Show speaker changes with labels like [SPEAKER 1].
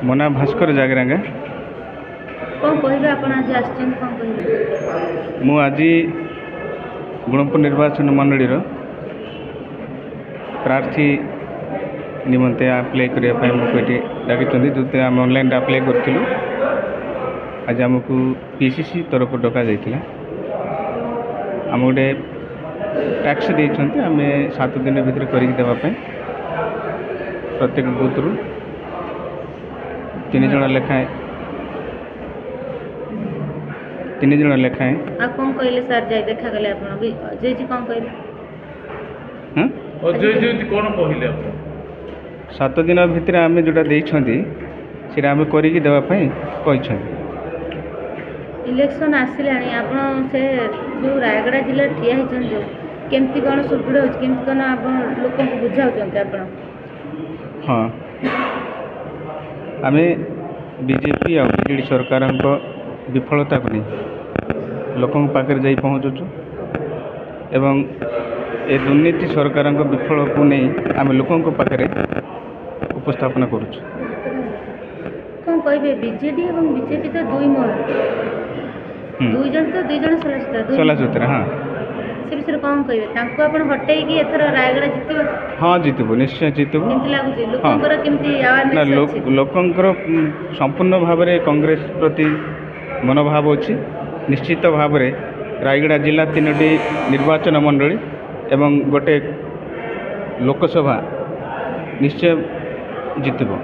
[SPEAKER 1] ମୋ ନାଁ ଭାସ୍କର ଜାଗରାଙ୍ଗା।
[SPEAKER 2] कौन कहबे आपण आज आछन कौन कहबे
[SPEAKER 1] ମୁଁ ଆଜି ଗୁଣପୁର ନିର୍ବାଚନ ମଣ୍ଡଳୀର ପ୍ରାର୍ଥୀ ନିମନ୍ତେ ଆପ୍ଲାଏ କରିବା ପାଇଁ ଆମକୁ ଏଠି ଡାକିଛନ୍ତି, ଯେଉଁଥିରେ ଆମେ ଅନଲାଇନ୍ରେ ଆପ୍ଲାଏ କରିଥିଲୁ। ଆଜି ଆମକୁ ପିସିସି ତରଫରୁ ଡକାଯାଇଥିଲା। ଆମ ଗୋଟେ ଟ୍ୟାକ୍ସ ଦେଇଛନ୍ତି, ଆମେ 7 ଦିନ ଭିତରେ କରିକି ଦେବା ପାଇଁ ପ୍ରତ୍ୟେକ ବୁଥରୁ 3 ଜଣ ଲେଖାଏଁ।
[SPEAKER 2] आ कौन कहले सर जाय देखा गले आपण भी अजय जी कौन कहले
[SPEAKER 3] अजय जी कौन कहले आपण
[SPEAKER 1] 7 दिन ଭିତରେ ଆମେ ଯେଉଁଟା ଦେଇଛନ୍ତି ସେଇଟା ଆମେ କରିକି ଦେବା ପାଇଁ କହିଛନ୍ତି।
[SPEAKER 2] इलेक्शन आसिलानी आपण से जो रायगड़ा जिला ठिया हिचन जो केमती कोन सुविधा हो केमती कोन आपण लोक को बुझाउचंते आपण
[SPEAKER 1] हाँ, आमे बीजेपी और बीजेडी सरकार विफलता को नहीं लोकों पाखे जाई पहुँचुचु एवं ए दुर्नीति सरकार विफल को नहीं आम लोकों पाखे उपस्थापन करुचु।
[SPEAKER 2] कौन कहबे बीजेडी और बीजेपी तो दुई मोड़ दुई जन तो दुई जन
[SPEAKER 1] सलासुतरा हाँ
[SPEAKER 2] से विषय कौन कहबे तांको आपण हटै कि एथर रायगड़ा जितबो
[SPEAKER 1] हाँ जितबो निश्चय जितबो
[SPEAKER 2] केमती लागुची लोकंकर केमती अवेयरनेस
[SPEAKER 1] ना लोकंकर संपूर्ण भाव में कांग्रेस प्रति मनोभाव अच्छी। निश्चित भाव में रायगड़ा जिला 3टी निर्वाचन मंडली एवं गोटे लोकसभा निश्चय जितबो।